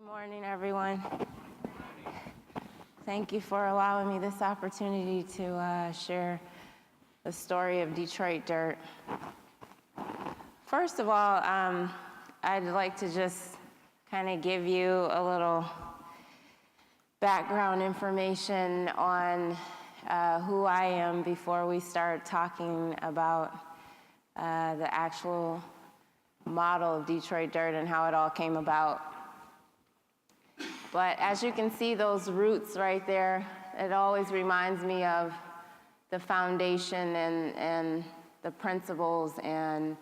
morning, everyone. Thank you for allowing me this opportunity to share the story of Detroit Dirt. First of all, I'd like to just kind of give you a little background information on who I am before we start talking about the actual model of Detroit Dirt and how it all came about. But as you can see, those roots right there, it always reminds me of the foundation and the principles and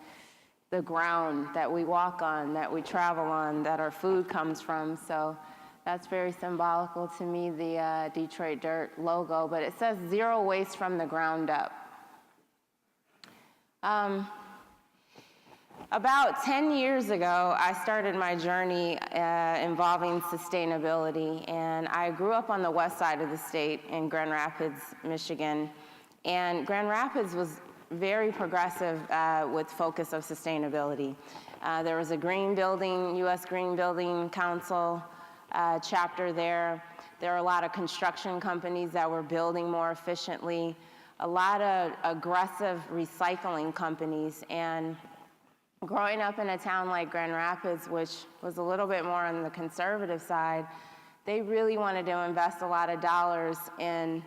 the ground that we walk on, that we travel on, that our food comes from. So that's very symbolical to me, the Detroit Dirt logo. But it says zero waste from the ground up. About 10 years ago, I started my journey involving sustainability, and I grew up on the west side of the state in Grand Rapids, Michigan, and Grand Rapids was very progressive with focus of sustainability. There was a green building, U.S. Green Building Council chapter there. There are a lot of construction companies that were building more efficiently, a lot of aggressive recycling companies, and growing up in a town like Grand Rapids, which was a little bit more on the conservative side, they really wanted to invest a lot of dollars in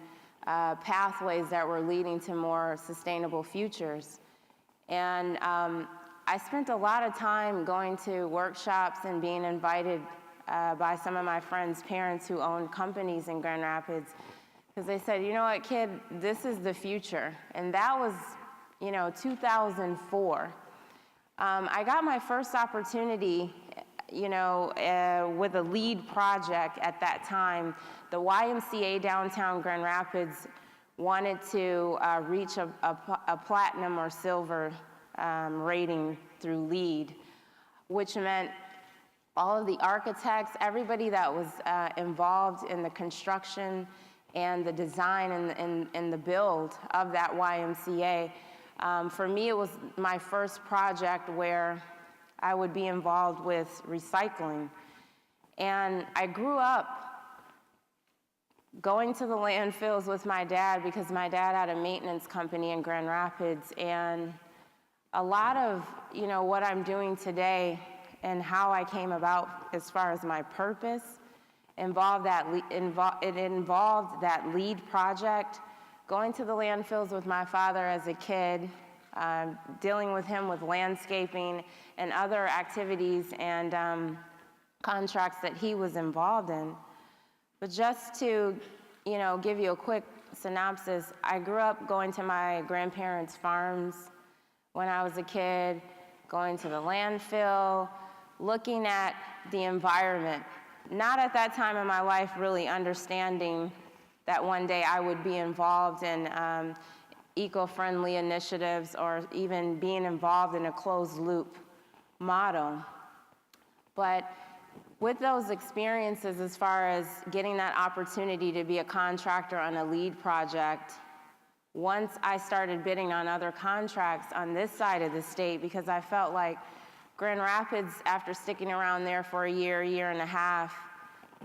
pathways that were leading to more sustainable futures. And I spent a lot of time going to workshops and being invited by some of my friends' parents who owned companies in Grand Rapids, because they said, you know what, kid, this is the future. And that was, 2004. I got my first opportunity, with a lead project at that time. The YMCA downtown Grand Rapids wanted to reach a platinum or silver rating through LEED, which meant all of the architects, everybody that was involved in the construction and the design and the build of that YMCA. For me, it was my first project where I would be involved with recycling. And I grew up going to the landfills with my dad because my dad had a maintenance company in Grand Rapids. And a lot of, what I'm doing today and how I came about as far as my purpose involved that LEED project. Going to the landfills with my father as a kid, dealing with him with landscaping and other activities and contracts that he was involved in. But just to, give you a quick synopsis, I grew up going to my grandparents' farms when I was a kid, going to the landfill, looking at the environment. Not at that time in my life really understanding that one day I would be involved in eco-friendly initiatives or even being involved in a closed-loop model. But with those experiences, as far as getting that opportunity to be a contractor on a LEED project, once I started bidding on other contracts on this side of the state, because I felt like Grand Rapids, after sticking around there for a year and a half,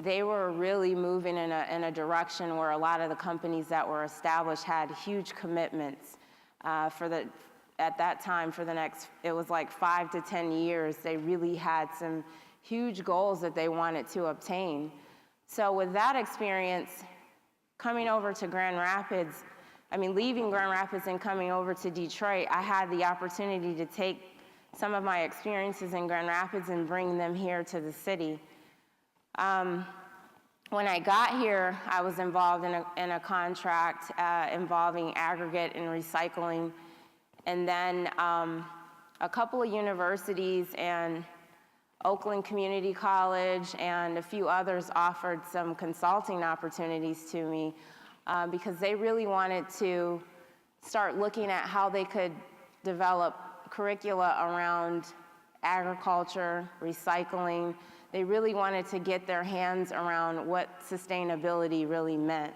they were really moving in a direction where a lot of the companies that were established had huge commitments at that time for the next, it was like 5 to 10 years. They really had some huge goals that they wanted to obtain. So with that experience, coming over to Grand Rapids, leaving Grand Rapids and coming over to Detroit, I had the opportunity to take some of my experiences in Grand Rapids and bring them here to the city. When I got here, I was involved in a contract involving aggregate and recycling. And then a couple of universities and Oakland Community College and a few others offered some consulting opportunities to me because they really wanted to start looking at how they could develop curricula around agriculture, recycling. They really wanted to get their hands around what sustainability really meant.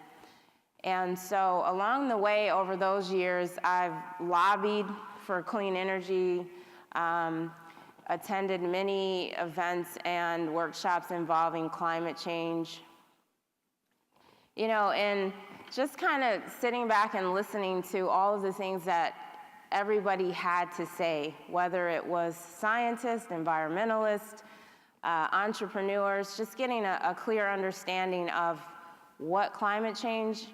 And so along the way, over those years, I've lobbied for clean energy, attended many events and workshops involving climate change. You know, and just kind of sitting back and listening to all of the things that everybody had to say, whether it was scientists, environmentalists, entrepreneurs, just getting a clear understanding of what climate change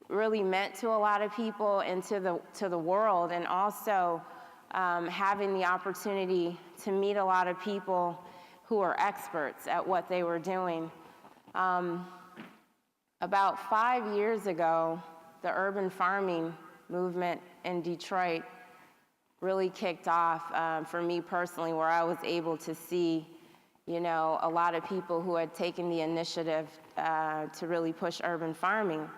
really meant to a lot of people and to the world, and also having the opportunity to meet a lot of people who are experts at what they were doing. About 5 years ago, the urban farming movement in Detroit really kicked off for me personally, where I was able to see, you know, a lot of people who had taken the initiative to really push urban farming.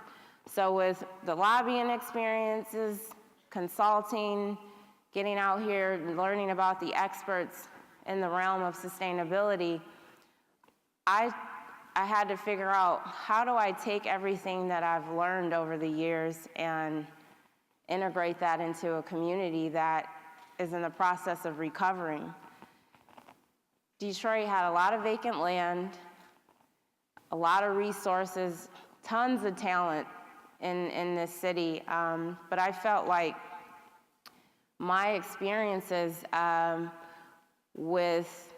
So with the lobbying experiences, consulting, getting out here and learning about the experts in the realm of sustainability, I had to figure out, how do I take everything that I've learned over the years and integrate that into a community that is in the process of recovering. Detroit had a lot of vacant land, a lot of resources, tons of talent in this city, but I felt like my experiences with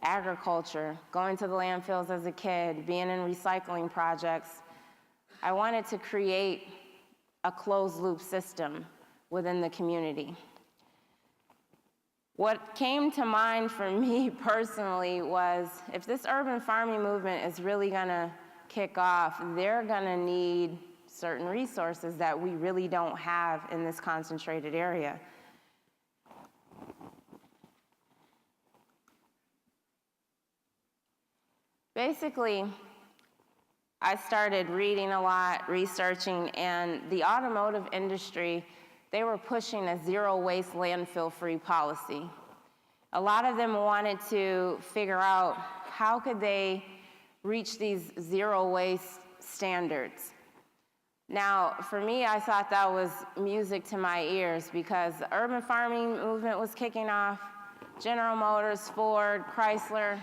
agriculture, going to the landfills as a kid, being in recycling projects, I wanted to create a closed loop system within the community. What came to mind for me personally was, if this urban farming movement is really gonna kick off, they're gonna need certain resources that we really don't have in this concentrated area. Basically, I started reading a lot, researching, and the automotive industry, they were pushing a zero waste landfill free policy. A lot of them wanted to figure out how could they reach these zero waste standards. Now, for me, I thought that was music to my ears, because the urban farming movement was kicking off. General Motors, Ford, Chrysler,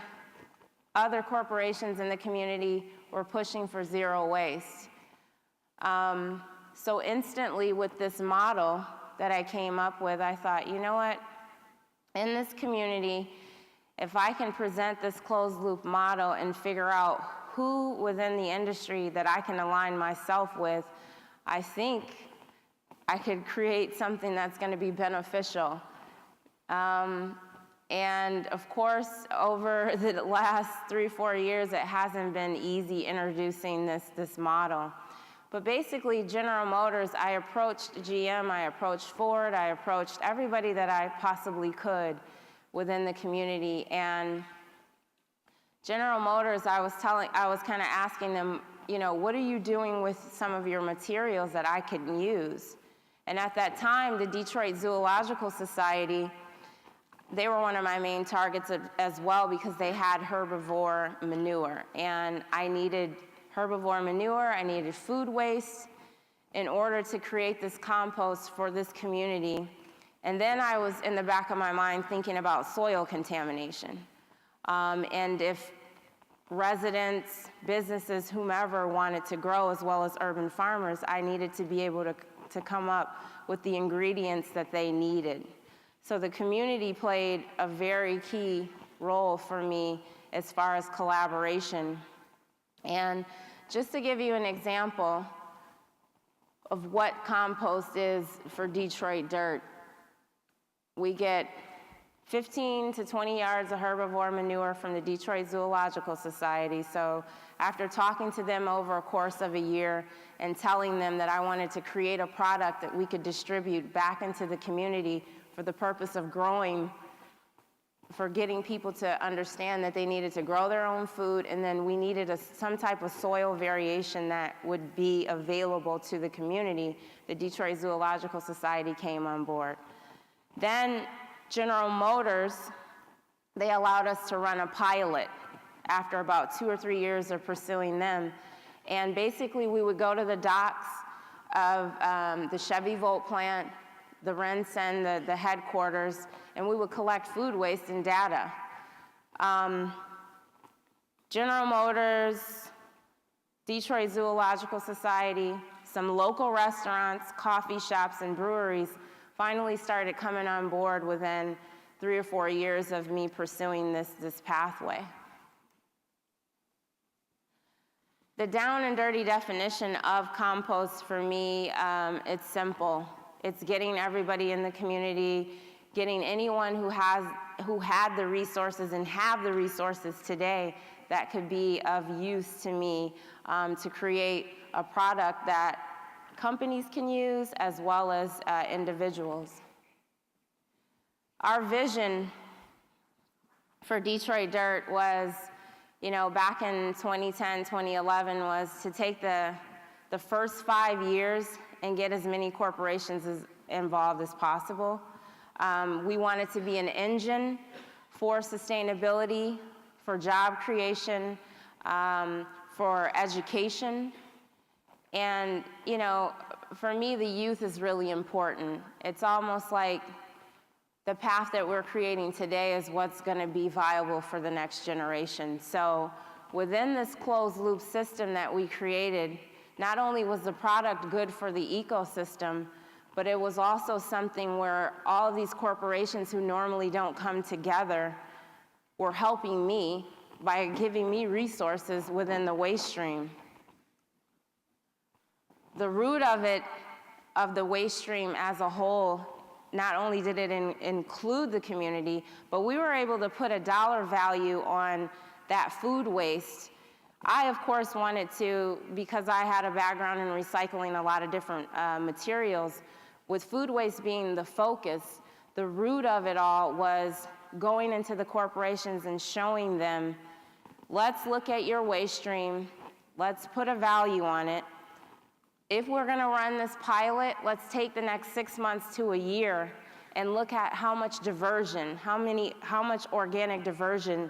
other corporations in the community were pushing for zero waste. So instantly, with this model that I came up with, I thought, you know what? In this community, if I can present this closed loop model and figure out who within the industry that I can align myself with, I think I could create something that's going to be beneficial. And of course, over the last 3-4 years, it hasn't been easy introducing this model. But basically, General Motors, I approached GM, I approached Ford, I approached everybody that I possibly could within the community. And General Motors, I was kind of asking them, you know, what are you doing with some of your materials that I could use? And at that time, the Detroit Zoological Society, they were one of my main targets as well, because they had herbivore manure. And I needed herbivore manure, I needed food waste in order to create this compost for this community. And then I was in the back of my mind thinking about soil contamination. And if residents, businesses, whomever wanted to grow, as well as urban farmers, I needed to be able to come up with the ingredients that they needed. So the community played a very key role for me as far as collaboration. And just to give you an example of what compost is for Detroit dirt, we get 15 to 20 yards of herbivore manure from the Detroit Zoological Society. So after talking to them over a course of a year and telling them that I wanted to create a product that we could distribute back into the community for the purpose of growing, for getting people to understand that they needed to grow their own food, and then we needed some type of soil variation that would be available to the community, the Detroit Zoological Society came on board. Then General Motors, they allowed us to run a pilot after about 2 or 3 years of pursuing them. And basically we would go to the docks of the Chevy Volt plant, the RenCen, the headquarters, and we would collect food waste and data. General Motors, Detroit Zoological Society, some local restaurants, coffee shops, and breweries finally started coming on board within 3 or 4 years of me pursuing this pathway. The down and dirty definition of compost for me, it's simple. It's getting everybody in the community, getting anyone who had the resources and have the resources today that could be of use to me to create a product that companies can use as well as individuals. Our vision for Detroit Dirt was, back in 2010, 2011, was to take the first 5 years and get as many corporations involved as possible. We wanted to be an engine for sustainability, for job creation, for education. And, for me, the youth is really important. It's almost like the path that we're creating today is what's going to be viable for the next generation. So within this closed loop system that we created, not only was the product good for the ecosystem, but it was also something where all of these corporations who normally don't come together were helping me by giving me resources within the waste stream. The root of the waste stream as a whole, not only did it include the community, but we were able to put a dollar value on that food waste. I, of course, wanted to, because I had a background in recycling a lot of different materials, with food waste being the focus, the root of it all was going into the corporations and showing them, let's look at your waste stream, let's put a value on it. If we're gonna run this pilot, let's take the next 6 months to a year and look at how much diversion, how much organic diversion,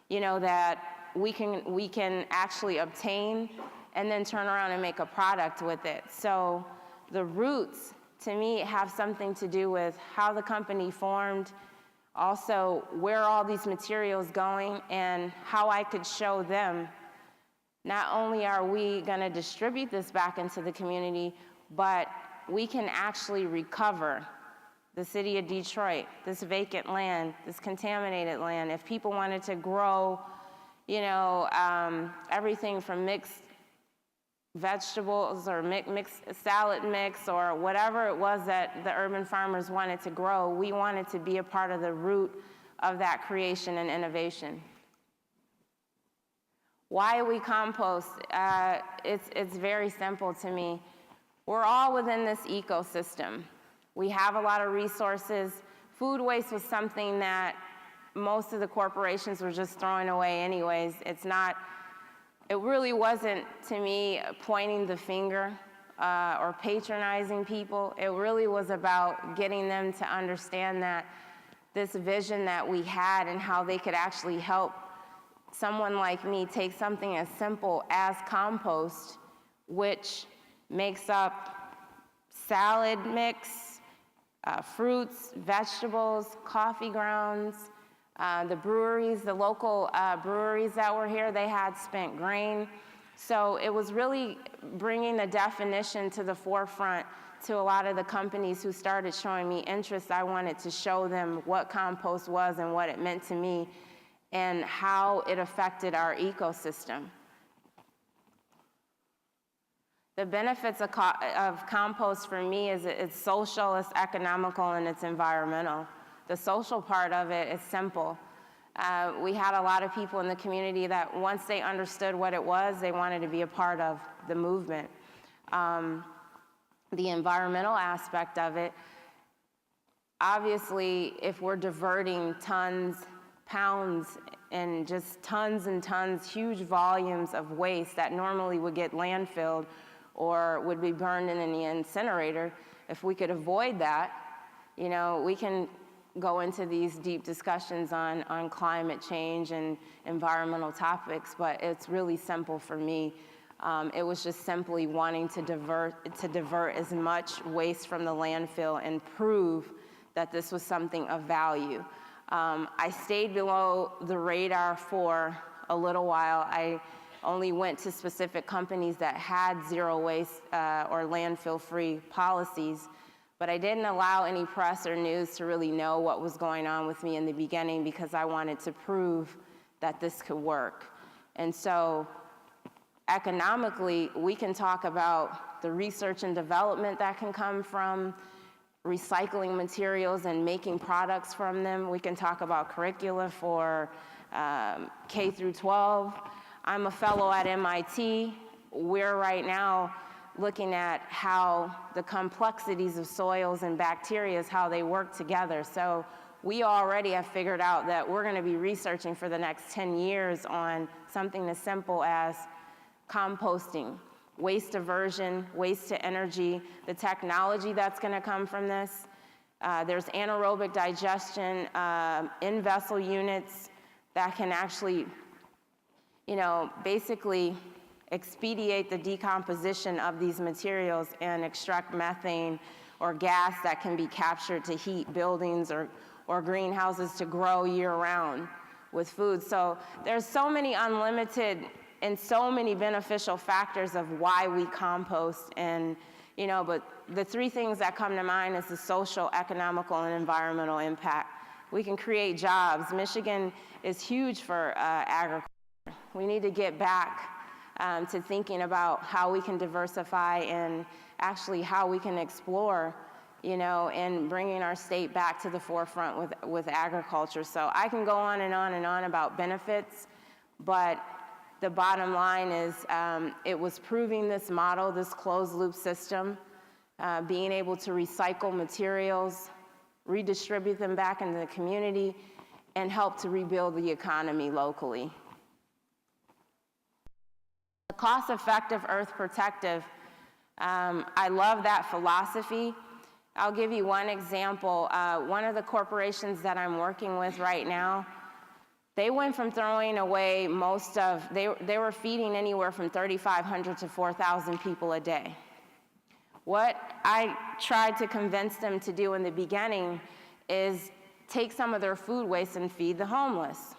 that we can actually obtain and then turn around and make a product with it. So the roots, to me, have something to do with how the company formed, also where all these materials going, and how I could show them not only are we going to distribute this back into the community, but we can actually recover the city of Detroit, this vacant land, this contaminated land. If people wanted to grow, everything from mixed vegetables or mixed salad mix or whatever it was that the urban farmers wanted to grow, we wanted to be a part of the root of that creation and innovation. Why we compost? It's very simple to me. We're all within this ecosystem. We have a lot of resources. Food waste was something that most of the corporations were just throwing away anyways. It really wasn't, to me, pointing the finger or patronizing people. It really was about getting them to understand that this vision that we had and how they could actually help someone like me take something as simple as compost, which makes up salad mix, fruits, vegetables, coffee grounds. The breweries, the local breweries that were here, they had spent grain. So it was really bringing the definition to the forefront to a lot of the companies who started showing me interest. I wanted to show them what compost was and what it meant to me and how it affected our ecosystem. The benefits of compost for me is it's social, it's economical, and it's environmental. The social part of it is simple. We had a lot of people in the community that once they understood what it was, they wanted to be a part of the movement. The environmental aspect of it, obviously, if we're diverting tons, pounds, and just tons and tons, huge volumes of waste that normally would get landfilled or would be burned in the incinerator, if we could avoid that, we can go into these deep discussions on climate change and environmental topics, but it's really simple for me. It was just simply wanting to divert as much waste from the landfill and prove that this was something of value. I stayed below the radar for a little while. I only went to specific companies that had zero waste or landfill-free policies, but I didn't allow any press or news to really know what was going on with me in the beginning because I wanted to prove that this could work. And so economically, we can talk about the research and development that can come from recycling materials and making products from them. We can talk about curricula for K through 12. I'm a fellow at MIT. We're right now looking at how the complexities of soils and bacteria, how they work together. So we already have figured out that we're going to be researching for the next 10 years on something as simple as composting, waste diversion, waste to energy, the technology that's going to come from this. There's anaerobic digestion in-vessel units that can actually, basically expedite the decomposition of these materials and extract methane or gas that can be captured to heat buildings or greenhouses to grow year-round with food. So there's so many unlimited and so many beneficial factors of why we compost, and but the three things that come to mind is the social, economical, and environmental impact. We can create jobs. Michigan is huge for agriculture. We need to get back to thinking about how we can diversify and actually how we can explore, and bringing our state back to the forefront with agriculture. So I can go on and on and on about benefits, but the bottom line is it was proving this model, this closed loop system, being able to recycle materials, redistribute them back into the community, and help to rebuild the economy locally. The cost-effective, earth-protective, I love that philosophy. I'll give you one example. One of the corporations that I'm working with right now, they went from throwing away they were feeding anywhere from 3,500 to 4,000 people a day. What I tried to convince them to do in the beginning is take some of their food waste and feed the homeless.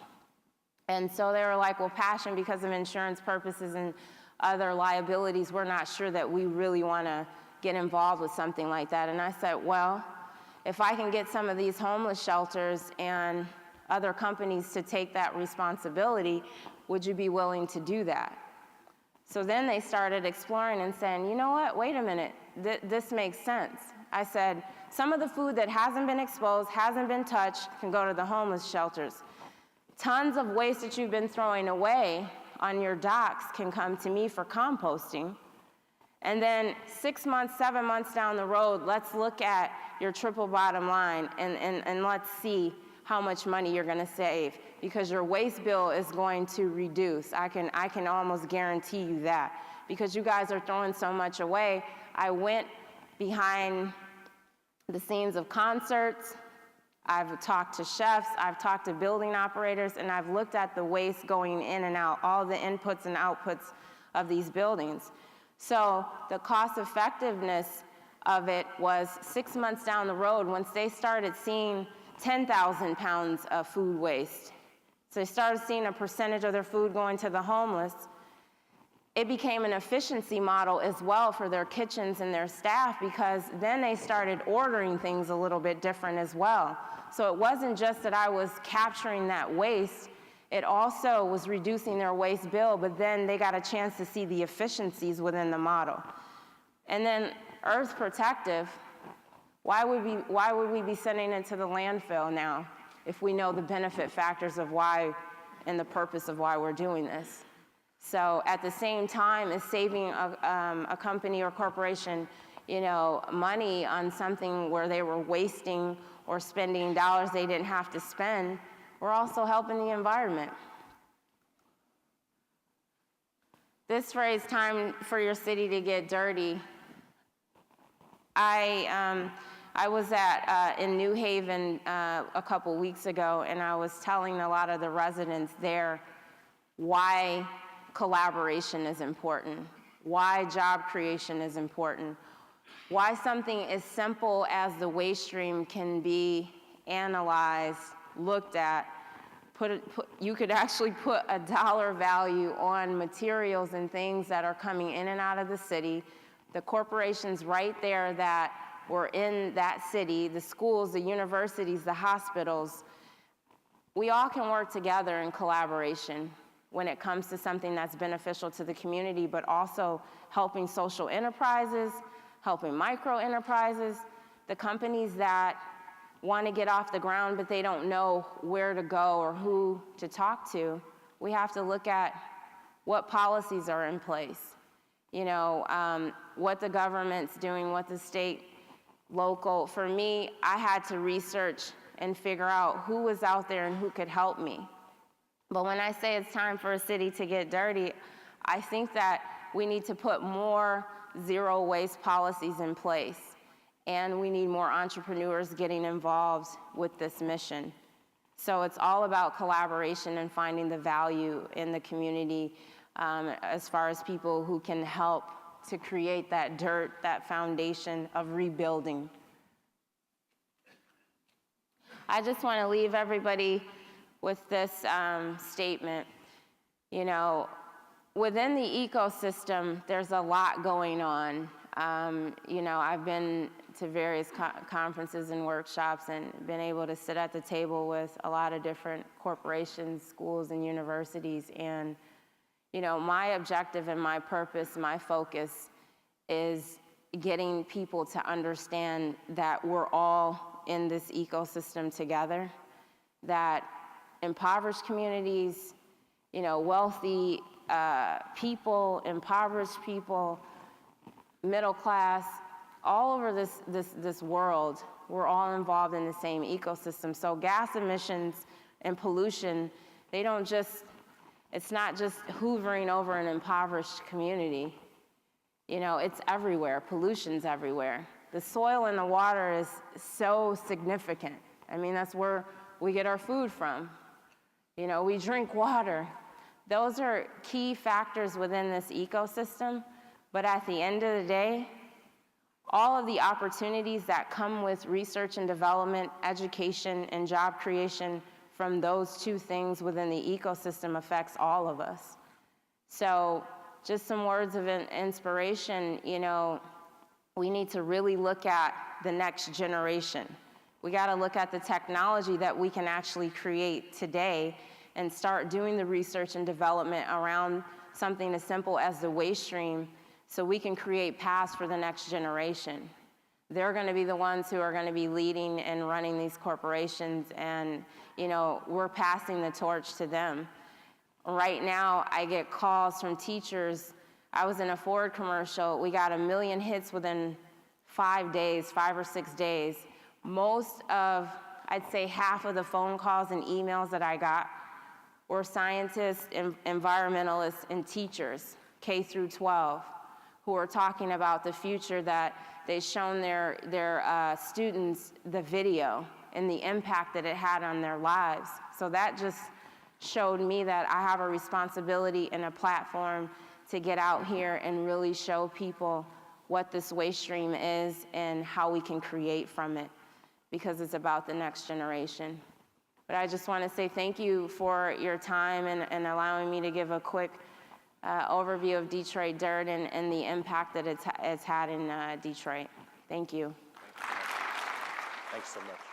And so they were like, well, Pashon, because of insurance purposes and other liabilities, we're not sure that we really want to get involved with something like that. And I said, well, if I can get some of these homeless shelters and other companies to take that responsibility, would you be willing to do that? So then they started exploring and saying, you know what, wait a minute, this makes sense. I said, some of the food that hasn't been exposed, hasn't been touched, can go to the homeless shelters. Tons of waste that you've been throwing away on your docks can come to me for composting. And then 6 months, 7 months down the road, let's look at your triple bottom line and let's see how much money you're going to save, because your waste bill is going to reduce. I can almost guarantee you that, because you guys are throwing so much away. I went behind the scenes of concerts. I've talked to chefs, I've talked to building operators, and I've looked at the waste going in and out, all the inputs and outputs of these buildings. So the cost effectiveness of it was 6 months down the road, once they started seeing 10,000 pounds of food waste. So they started seeing a percentage of their food going to the homeless. It became an efficiency model as well for their kitchens and their staff, because then they started ordering things a little bit different as well. So it wasn't just that I was capturing that waste, it also was reducing their waste bill, but then they got a chance to see the efficiencies within the model. And then Earth Protective, why would we be sending it to the landfill now if we know the benefit factors of why and the purpose of why we're doing this? So at the same time as saving a company or corporation, money on something where they were wasting or spending dollars they didn't have to spend, we're also helping the environment. This phrase, time for your city to get dirty, I was in New Haven a couple weeks ago, and I was telling a lot of the residents there why collaboration is important, why job creation is important, why something as simple as the waste stream can be analyzed, looked at, you could actually put a dollar value on materials and things that are coming in and out of the city, the corporations right there that were in that city, the schools, the universities, the hospitals. We all can work together in collaboration when it comes to something that's beneficial to the community, but also helping social enterprises, helping micro enterprises, the companies that want to get off the ground but they don't know where to go or who to talk to. We have to look at what policies are in place, you know, what the government's doing, what the state, local. For me, I had to research and figure out who was out there and who could help me. But when I say it's time for a city to get dirty, I think that we need to put more zero waste policies in place. And we need more entrepreneurs getting involved with this mission. So it's all about collaboration and finding the value in the community as far as people who can help to create that dirt, that foundation of rebuilding. I just want to leave everybody with this statement. You know, within the ecosystem, there's a lot going on. You know, I've been to various conferences and workshops and been able to sit at the table with a lot of different corporations, schools, and universities. And, you know, my objective and my purpose, my focus is getting people to understand that we're all in this ecosystem together, that impoverished communities, you know, wealthy people, impoverished people, middle class, all over this world, we're all involved in the same ecosystem. So gas emissions and pollution, they don't just, it's not just hoovering over an impoverished community. You know, it's everywhere. Pollution's everywhere. The soil and the water is so significant. I mean, that's where we get our food from. You know, we drink water. Those are key factors within this ecosystem. But at the end of the day, all of the opportunities that come with research and development, education, and job creation from those two things within the ecosystem affects all of us. So just some words of inspiration, you know, we need to really look at the next generation. We got to look at the technology that we can actually create today and start doing the research and development around something as simple as the waste stream so we can create paths for the next generation. They're going to be the ones who are going to be leading and running these corporations, and, you know, we're passing the torch to them. Right now, I get calls from teachers. I was in a Ford commercial. We got 1 million hits within 5 days, 5 or 6 days. Most of, I'd say half of the phone calls and emails that I got were scientists, environmentalists, and teachers, K through 12, who are talking about the future, that they've shown their students the video and the impact that it had on their lives. So that just showed me that I have a responsibility and a platform to get out here and really show people what this waste stream is and how we can create from it, because it's about the next generation. But I just want to say thank you for your time and allowing me to give a quick overview of Detroit Dirt and the impact that it's had in Detroit. Thank you. Thanks so much.